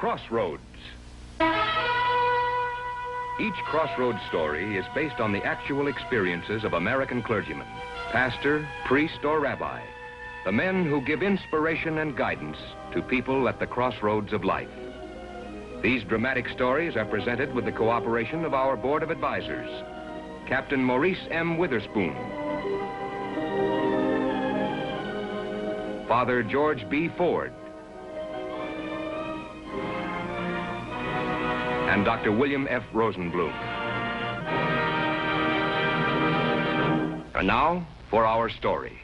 Crossroads. Each Crossroads story is based on the actual experiences of American clergymen, pastor, priest, or rabbi, the men who give inspiration and guidance to people at the crossroads of life. These dramatic stories are presented with the cooperation of our Board of Advisors, Captain Maurice M. Witherspoon, Father George B. Ford, and Dr. William F. Rosenblum. And now for our story.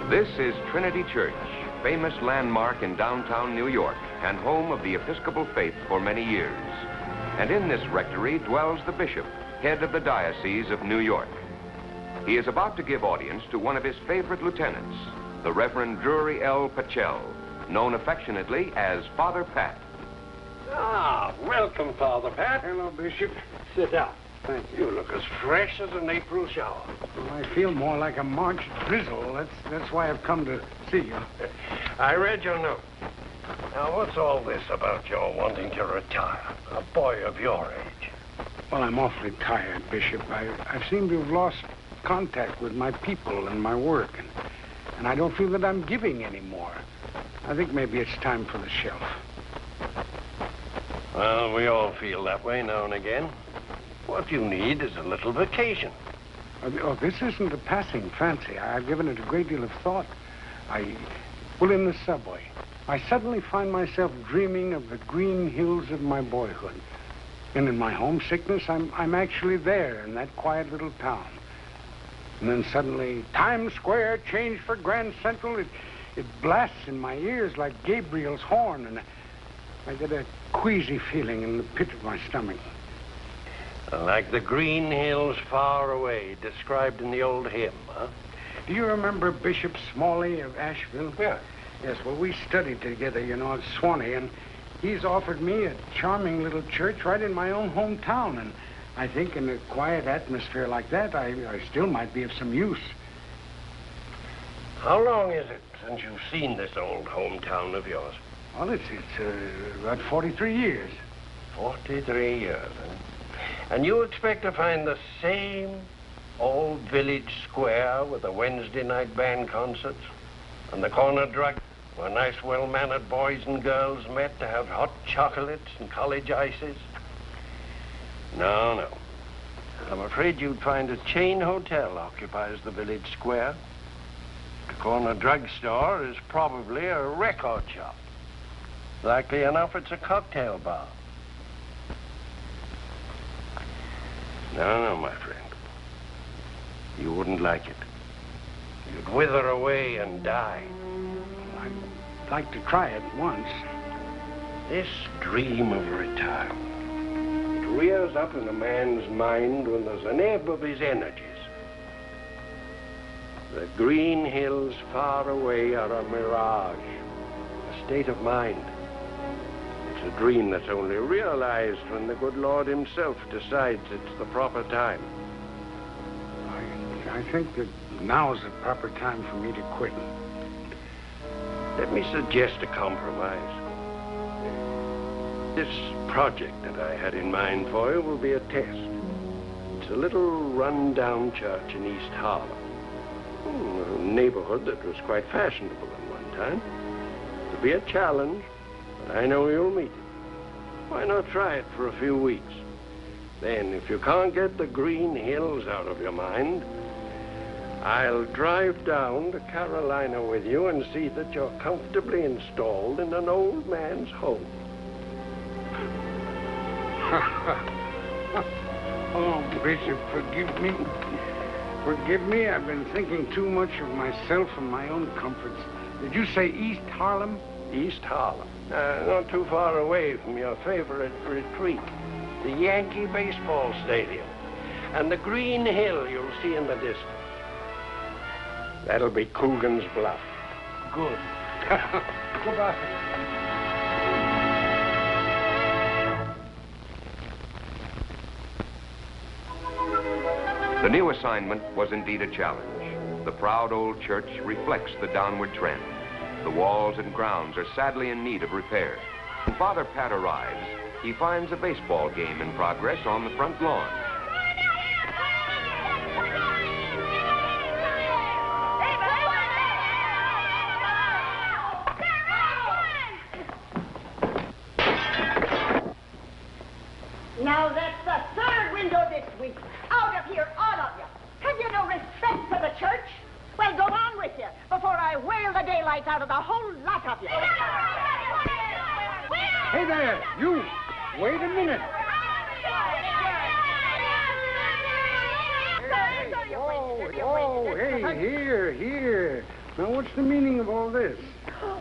This is Trinity Church, famous landmark in downtown New York and home of the Episcopal faith for many years. And in this rectory dwells the bishop, head of the Diocese of New York. He is about to give audience to one of his favorite lieutenants, the Reverend Drury L. Pachel, known affectionately as Father Pat. Ah, welcome, Father Pat. Hello, Bishop. Sit down. Thank you. You look as fresh as an April shower. Well, I feel more like a March drizzle. That's why I've come to see you. I read your note. Now, what's all this about your wanting to retire? A boy of your age. Well, I'm awfully tired, Bishop. I seem to have lost contact with my people and my work, and I don't feel that I'm giving anymore. I think maybe it's time for the shelf. Well, we all feel that way now and again. What you need is a little vacation. Oh, this isn't a passing fancy. I've given it a great deal of thought. Well, in the subway, I suddenly find myself dreaming of the green hills of my boyhood. And in my homesickness, I'm actually there in that quiet little town. And then suddenly, Times Square changed for Grand Central. It blasts in my ears like Gabriel's horn, and I get a queasy feeling in the pit of my stomach. Like the green hills far away, described in the old hymn, huh? Do you remember Bishop Smalley of Asheville? Yeah. Yes, well, we studied together, at Swanee, and he's offered me a charming little church right in my own hometown, and I think in a quiet atmosphere like that, I still might be of some use. How long is it since you've seen this old hometown of yours? Well, it's about 43 years. 43 years, huh? And you expect to find the same old village square with the Wednesday night band concerts and the corner drug where nice, well-mannered boys and girls met to have hot chocolates and college ices? No. I'm afraid you'd find a chain hotel occupies the village square. The corner drugstore is probably a record shop. Likely enough, it's a cocktail bar. No, my friend. You wouldn't like it. You'd wither away and die. I'd like to try it once. This dream of retirement, it rears up in a man's mind when there's an ebb of his energies. The green hills far away are a mirage, a state of mind. It's a dream that's only realized when the good Lord himself decides it's the proper time. I think that now's the proper time for me to quit. Let me suggest a compromise. This project that I had in mind for you will be a test. It's a little run-down church in East Harlem. A neighborhood that was quite fashionable at one time. It'll be a challenge, but I know you'll meet it. Why not try it for a few weeks? Then, if you can't get the green hills out of your mind, I'll drive down to Carolina with you and see that you're comfortably installed in an old man's home. Oh, Bishop, forgive me. Forgive me, I've been thinking too much of myself and my own comforts. Did you say East Harlem? East Harlem. Not too far away from your favorite retreat, the Yankee baseball stadium, and the green hill you'll see in the distance. That'll be Coogan's Bluff. Good. Goodbye. The new assignment was indeed a challenge. The proud old church reflects the downward trend. The walls and grounds are sadly in need of repair. When Father Pat arrives, he finds a baseball game in progress on the front lawn. Now that's the third window this week. Out of here, all of you. Have you no respect for the church? Well, go on with you before I whale the daylights out of the whole lot of you. Hey there, you. Wait a minute. Hey, here. Now, what's the meaning of all this?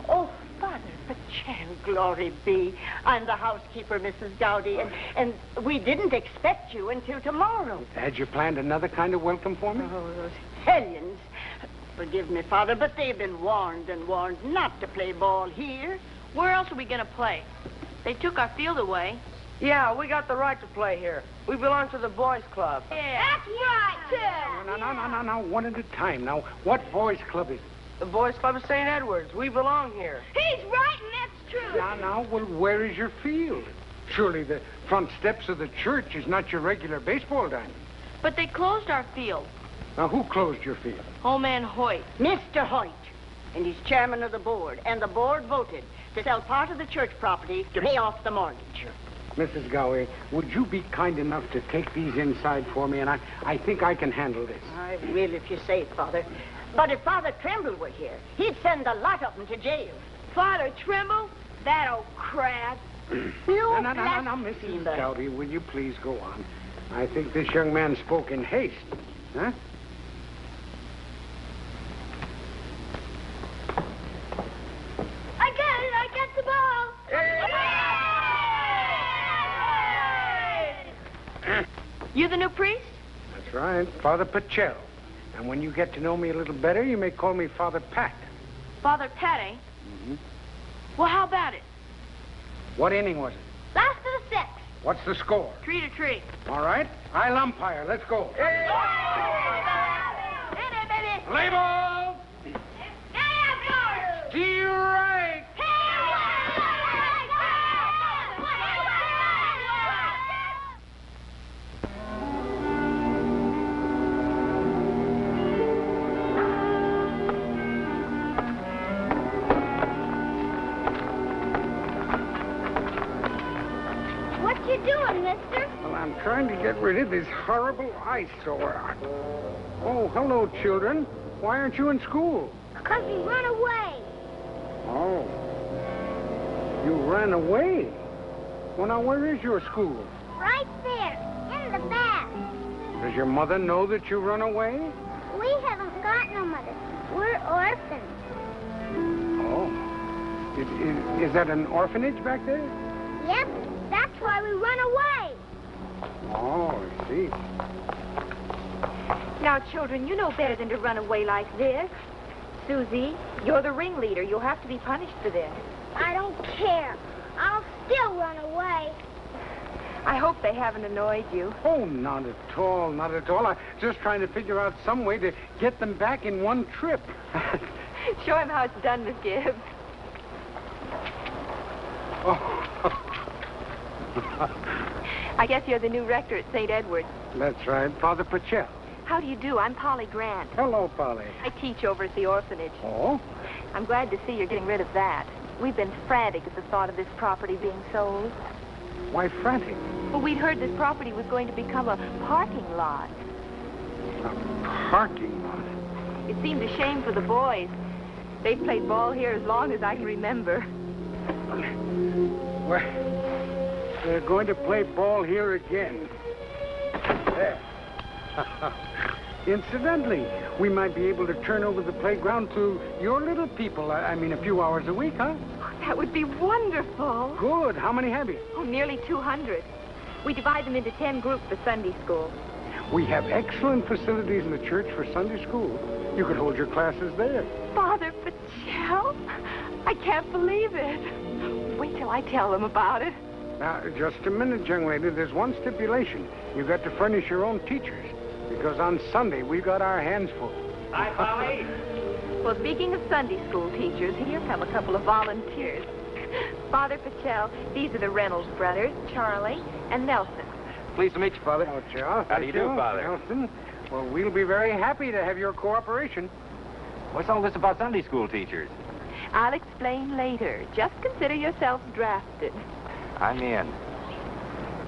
Oh, Father Pachel, glory be. I'm the housekeeper, Mrs. Gowdy, and we didn't expect you until tomorrow. Had you planned another kind of welcome for me? Oh, those hellions. Forgive me, Father, but they've been warned and warned not to play ball here. Where else are we going to play? They took our field away. Yeah, we got the right to play here. We belong to the boys' club. Yeah. That's right, too. No, one at a time. Now, what boys' club is it? The boys' club of St. Edward's. We belong here. He's right, and that's true. Now, well, where is your field? Surely the front steps of the church is not your regular baseball diamond. But they closed our field. Now, who closed your field? Old man Hoyt. Mr. Hoyt, and he's chairman of the board, and the board voted to sell part of the church property to pay off the mortgage. Mrs. Gowie, would you be kind enough to take these inside for me? And I think I can handle this. I will if you say it, Father. But if Father Tremble were here, he'd send a lot of them to jail. Father Trimble? That old crab. You No, Mrs. blasphemer. Gowie, will you please go on? I think this young man spoke in haste. Huh? I got the ball. You the new priest? That's right, Father Pachel. And when you get to know me a little better, you may call me Father Pat. Father Pat, eh? Mm-hmm. Well, how about it? What inning was it? Last of the six. What's the score? 3-3. All right, I'll umpire. Let's go. Hey, baby. Play ball! Steer right! What you doing, mister? Well, I'm trying to get rid of this horrible eyesore. Oh, hello, children. Why aren't you in school? Because we run away. Oh. You ran away? Well, now, where is your school? Right there, in the back. Does your mother know that you run away? We haven't got no mother. We're orphans. Oh. Is that an orphanage back there? Yep, that's why we run away. Oh, I see. Now, children, you know better than to run away like this. Susie, you're the ringleader. You'll have to be punished for this. I don't care. I'll still run away. I hope they haven't annoyed you. Oh, not at all, not at all. I'm just trying to figure out some way to get them back in one trip. Show him how it's done, Miss Gibbs. Oh. I guess you're the new rector at St. Edward's. That's right, Father Pachel. How do you do? I'm Polly Grant. Hello, Polly. I teach over at the orphanage. Oh? I'm glad to see you're getting rid of that. We've been frantic at the thought of this property being sold. Why frantic? Well, we'd heard this property was going to become a parking lot. A parking lot? It seemed a shame for the boys. They've played ball here as long as I can remember. Well, they're going to play ball here again. There. Incidentally, we might be able to turn over the playground to your little people. I mean, a few hours a week, huh? That would be wonderful. Good. How many have you? Oh, nearly 200. We divide them into 10 groups for Sunday school. We have excellent facilities in the church for Sunday school. You could hold your classes there. Father Pachel? I can't believe it. Wait till I tell them about it. Now, just a minute, young lady. There's one stipulation. You've got to furnish your own teachers. Because because on Sunday we've got our hands full. Hi, Polly. Well, speaking of Sunday school teachers, here come a couple of volunteers. Father Pachel, these are the Reynolds brothers, Charlie and Nelson. Pleased to meet you, Father. Oh, Charles. How do you do, Father? Nelson. Well, we'll be very happy to have your cooperation. What's all this about Sunday school teachers? I'll explain later. Just consider yourselves drafted. I'm in.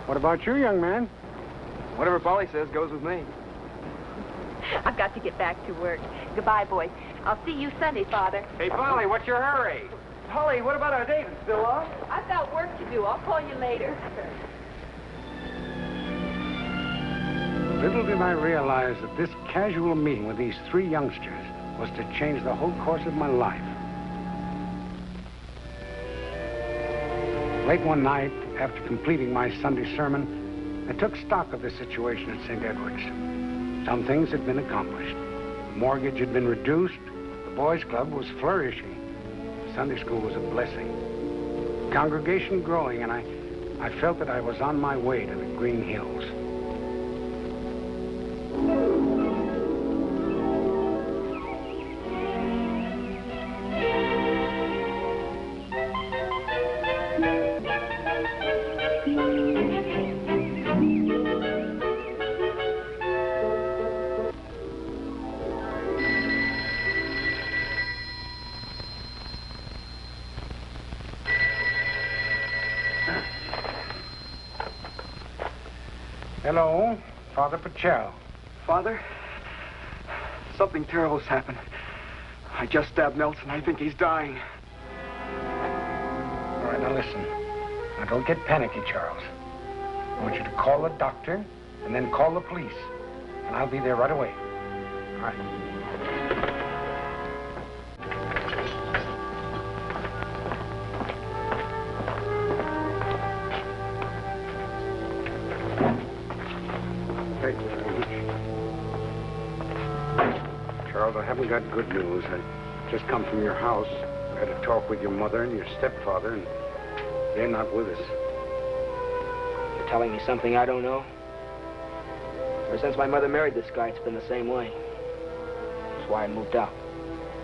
What about you, young man? Whatever Polly says goes with me. I've got to get back to work. Goodbye, boys. I'll see you Sunday, Father. Hey, Polly, what's your hurry? Polly, what about our date? It's still on? I've got work to do. I'll call you later. Little did I realize that this casual meeting with these three youngsters was to change the whole course of my life. Late one night, after completing my Sunday sermon, I took stock of the situation at St. Edward's. Some things had been accomplished. The mortgage had been reduced. The boys' club was flourishing. Sunday school was a blessing. The congregation growing, and I felt that I was on my way to the Green Hills. Hello, Father Pachel. Father, something terrible has happened. I just stabbed Nelson. I think he's dying. All right, now listen. Now don't get panicky, Charles. I want you to call the doctor and then call the police. And I'll be there right away. All right. Thank you very much. Charles, I haven't got good news. I just come from your house. I had a talk with your mother and your stepfather, and they're not with us. You're telling me something I don't know? Ever since my mother married this guy, it's been the same way. That's why I moved out.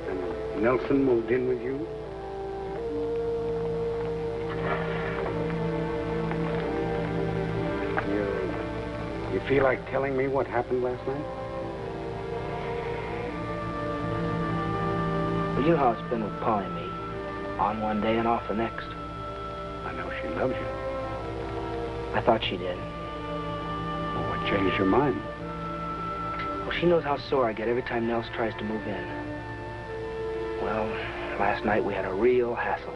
And Nelson moved in with you? You feel like telling me what happened last night? Well, you know how it's been with Polly and me. On one day and off the next. I know she loves you. I thought she did. Well, what changed your mind? Well, she knows how sore I get every time Nels tries to move in. Well, last night we had a real hassle.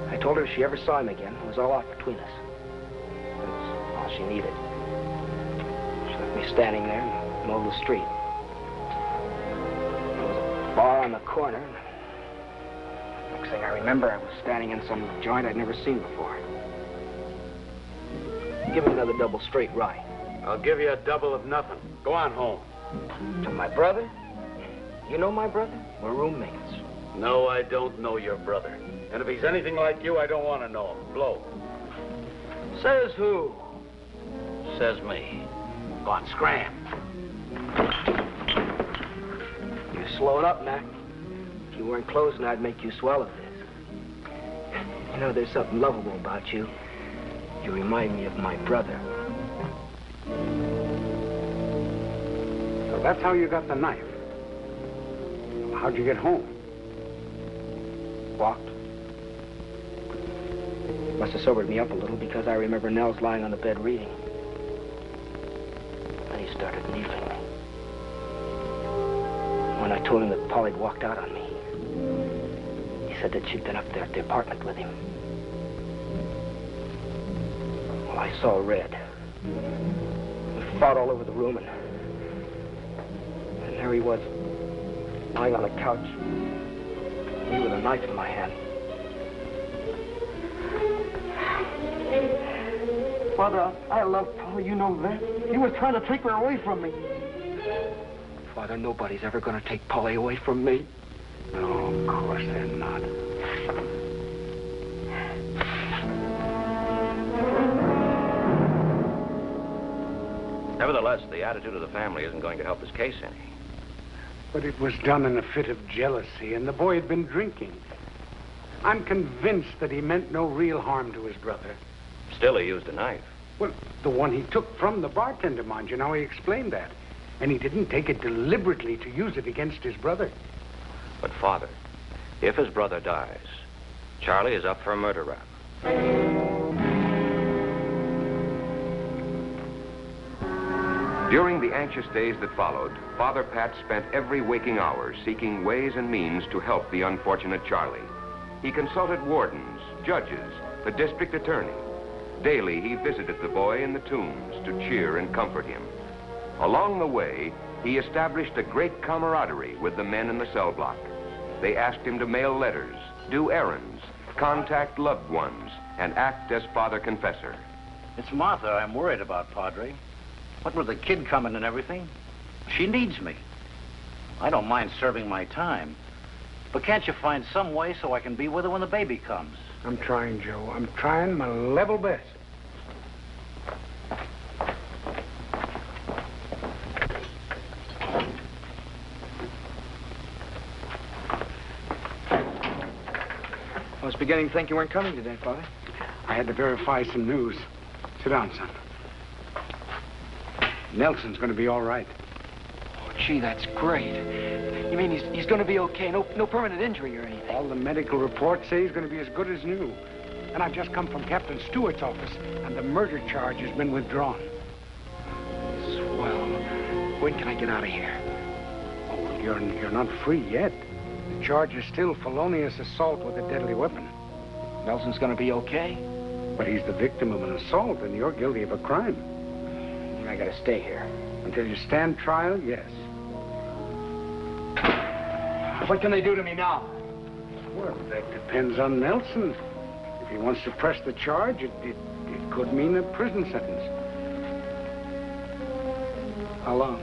I told her if she ever saw him again, it was all off between us. That's all she needed. She left me standing there in the middle of the street. There was a bar on the corner. Next thing I remember, I was standing in some joint I'd never seen before. Give me another double straight rye. I'll give you a double of nothing. Go on home. To my brother? You know my brother? We're roommates. No, I don't know your brother. And if he's anything like you, I don't want to know him. Blow. Says who? Says me. Go on, scram. You're slowing up, Mac. If you weren't closing, I'd make you swallow this. You know, there's something lovable about you. You remind me of my brother. So that's how you got the knife. How'd you get home? Walked. Must have sobered me up a little because I remember Nels lying on the bed reading. Then he started needling me. When I told him that Polly'd walked out on me, he said that she'd been up there at the apartment with him. Well, I saw red. We fought all over the room, and there he was, lying on the couch, me with a knife in my hand. Father, I love Polly, you know that. He was trying to take her away from me. Father, nobody's ever going to take Polly away from me. No, of course they're not. Nevertheless, the attitude of the family isn't going to help his case any. But it was done in a fit of jealousy, and the boy had been drinking. I'm convinced that he meant no real harm to his brother. Still, he used a knife. Well, the one he took from the bartender, mind you. Now, he explained that. And he didn't take it deliberately to use it against his brother. But, Father, if his brother dies, Charlie is up for a murder rap. During the anxious days that followed, Father Pat spent every waking hour seeking ways and means to help the unfortunate Charlie. He consulted wardens, judges, the district attorney. Daily, he visited the boy in the tombs to cheer and comfort him. Along the way, he established a great camaraderie with the men in the cell block. They asked him to mail letters, do errands, contact loved ones, and act as Father Confessor. It's Martha I'm worried about, Padre. What with the kid coming and everything, she needs me. I don't mind serving my time, but can't you find some way so I can be with her when the baby comes? I'm trying, Joe. I'm trying my level best. I was beginning to think you weren't coming today, Father. I had to verify some news. Sit down, son. Nelson's going to be all right. Oh, gee, that's great. You mean he's going to be okay? No permanent injury or anything? All the medical reports say he's going to be as good as new. And I've just come from Captain Stewart's office, and the murder charge has been withdrawn. Swell. When can I get out of here? Oh, you're not free yet. The charge is still felonious assault with a deadly weapon. Nelson's going to be okay? But he's the victim of an assault, and you're guilty of a crime. I got to stay here. Until you stand trial, yes. What can they do to me now? Well, that depends on Nelson. If he wants to press the charge, it could mean a prison sentence. How long?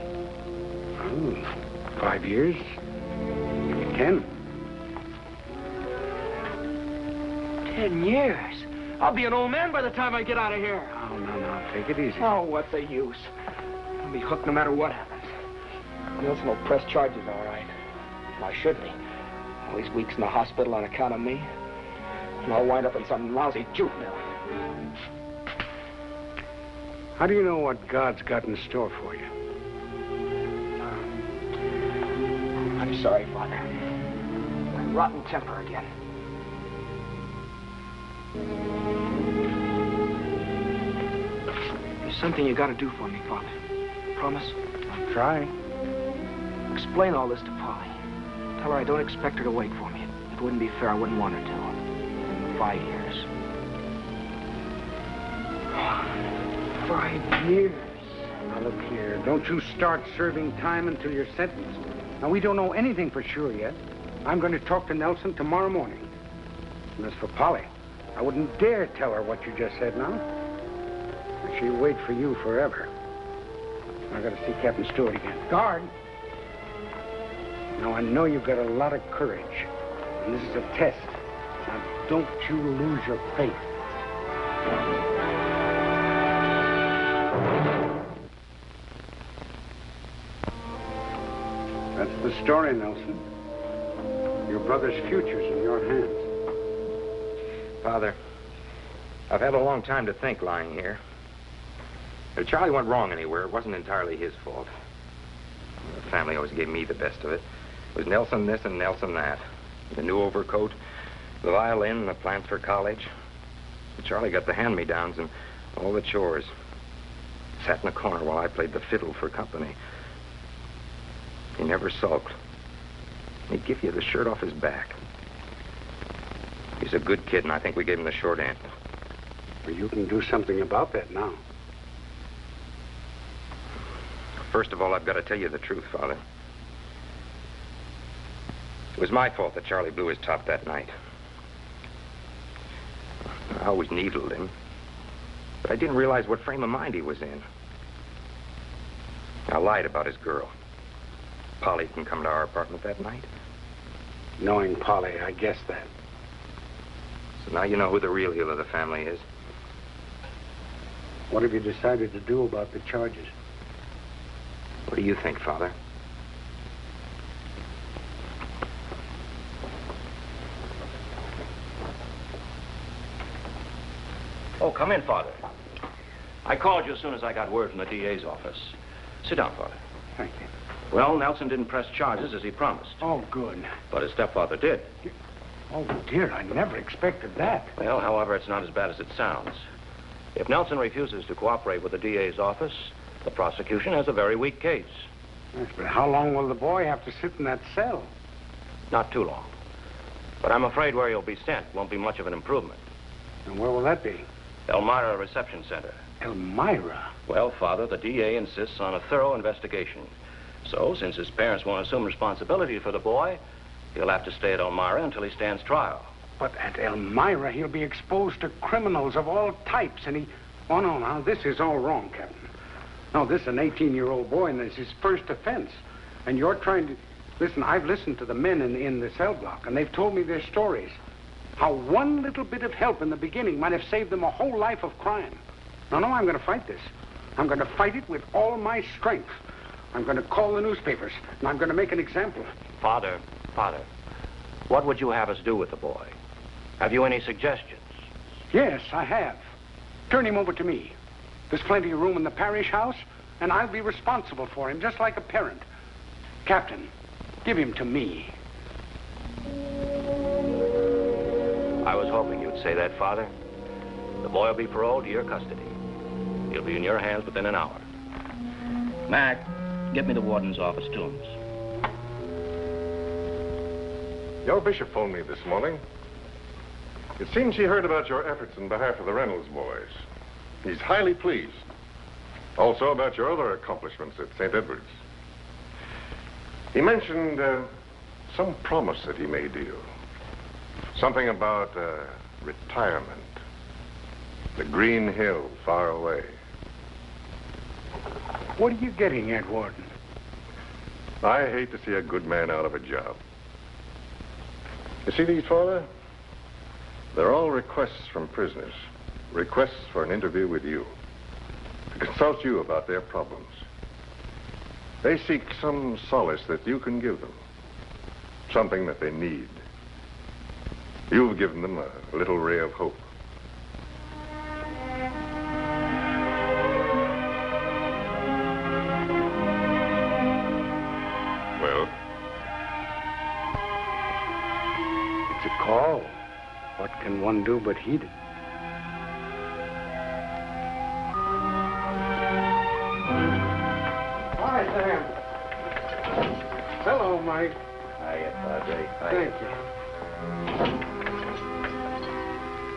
Oh, 5 years. Maybe 10. 10 years? I'll be an old man by the time I get out of here. Oh, no. Take it easy. Oh, what's the use? I'll be hooked no matter what happens. Nelson will press charges, all right. I should be. All these weeks in the hospital on account of me. And I'll wind up in some lousy jute mill. How do you know what God's got in store for you? I'm sorry, Father. My rotten temper again. There's something you got to do for me, Father. Promise? I'll try. Explain all this to Polly. Tell her I don't expect her to wait for me. It wouldn't be fair. I wouldn't want her to. In 5 years. 5 years. Now, look here. Don't you start serving time until you're sentenced. Now, we don't know anything for sure yet. I'm going to talk to Nelson tomorrow morning. And as for Polly, I wouldn't dare tell her what you just said now. She'll wait for you forever. I got to see Captain Stewart again. Guard! Now, I know you've got a lot of courage. And this is a test. Now, don't you lose your faith. That's the story, Nelson. Your brother's future's in your hands. Father, I've had a long time to think lying here. If Charlie went wrong anywhere, it wasn't entirely his fault. The family always gave me the best of it. It was Nelson this and Nelson that. The new overcoat, the violin, the plans for college. Charlie got the hand-me-downs and all the chores. Sat in the corner while I played the fiddle for company. He never sulked. He'd give you the shirt off his back. He's a good kid, and I think we gave him the short end. Well, you can do something about that now. First of all, I've got to tell you the truth, Father. It was my fault that Charlie blew his top that night. I always needled him, but I didn't realize what frame of mind he was in. I lied about his girl. Polly didn't come to our apartment that night. Knowing Polly, I guessed that. So now you know who the real heel of the family is. What have you decided to do about the charges? What do you think, Father? Oh, come in, Father. I called you as soon as I got word from the DA's office. Sit down, Father. Thank you. Well, Nelson didn't press charges as he promised. Oh, good. But his stepfather did. Oh, dear, I never expected that. Well, however, it's not as bad as it sounds. If Nelson refuses to cooperate with the DA's office, the prosecution has a very weak case. Yes, but how long will the boy have to sit in that cell? Not too long. But I'm afraid where he'll be sent won't be much of an improvement. And where will that be? Elmira Reception Center. Elmira? Well, Father, the DA insists on a thorough investigation. So, since his parents won't assume responsibility for the boy, he'll have to stay at Elmira until he stands trial. But at Elmira, he'll be exposed to criminals of all types, and he... Oh, no, now, this is all wrong, Captain. No, this is an 18-year-old boy, and it's his first offense. And you're trying to... Listen, I've listened to the men in the cell block, and they've told me their stories. How one little bit of help in the beginning might have saved them a whole life of crime. No, I'm going to fight this. I'm going to fight it with all my strength. I'm going to call the newspapers, and I'm going to make an example. Father, what would you have us do with the boy? Have you any suggestions? Yes, I have. Turn him over to me. There's plenty of room in the parish house, and I'll be responsible for him, just like a parent. Captain, give him to me. I was hoping you'd say that, Father. The boy will be paroled to your custody. He'll be in your hands within an hour. Mac, get me the warden's office tombs. Your bishop phoned me this morning. It seems he heard about your efforts in behalf of the Reynolds boys. He's highly pleased. Also about your other accomplishments at St. Edward's. He mentioned some promise that he made to you. Something about retirement. The green hill far away. What are you getting at, Warden? I hate to see a good man out of a job. You see these, Father? They're all requests from prisoners. Requests for an interview with you. To consult you about their problems. They seek some solace that you can give them. Something that they need. You've given them a little ray of hope. Well? It's a call. What can one do but heed it? Hi, Sam. Hello, Mike. Hiya, Padre. Thank you.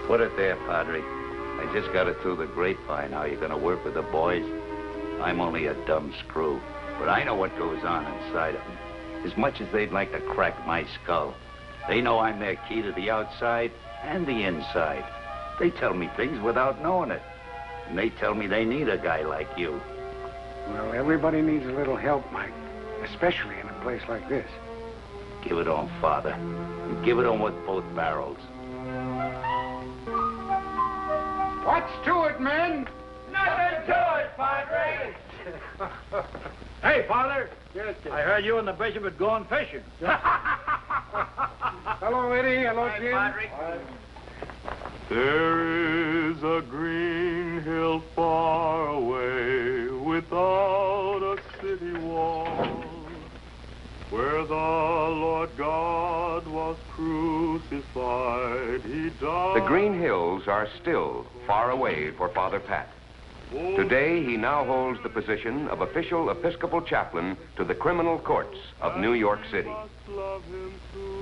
Put it there, Padre. I just got it through the grapevine how you're going to work with the boys. I'm only a dumb screw, but I know what goes on inside of them. As much as they'd like to crack my skull, they know I'm their key to the outside and the inside. They tell me things without knowing it. And they tell me they need a guy like you. Well, everybody needs a little help, Mike. Especially in a place like this. Give it on, Father. And give it on with both barrels. What's to it, men? Nothing to it, Padre. Hey, Father. Yes, yes. I heard you and the bishop had gone fishing. Hello, Eddie. Hello, Jim. Padre. There is a green hill far away without a city wall where the Lord God was crucified. He died. The green hills are still far away for Father Pat. Today, he now holds the position of official Episcopal chaplain to the criminal courts of New York City. Love him too.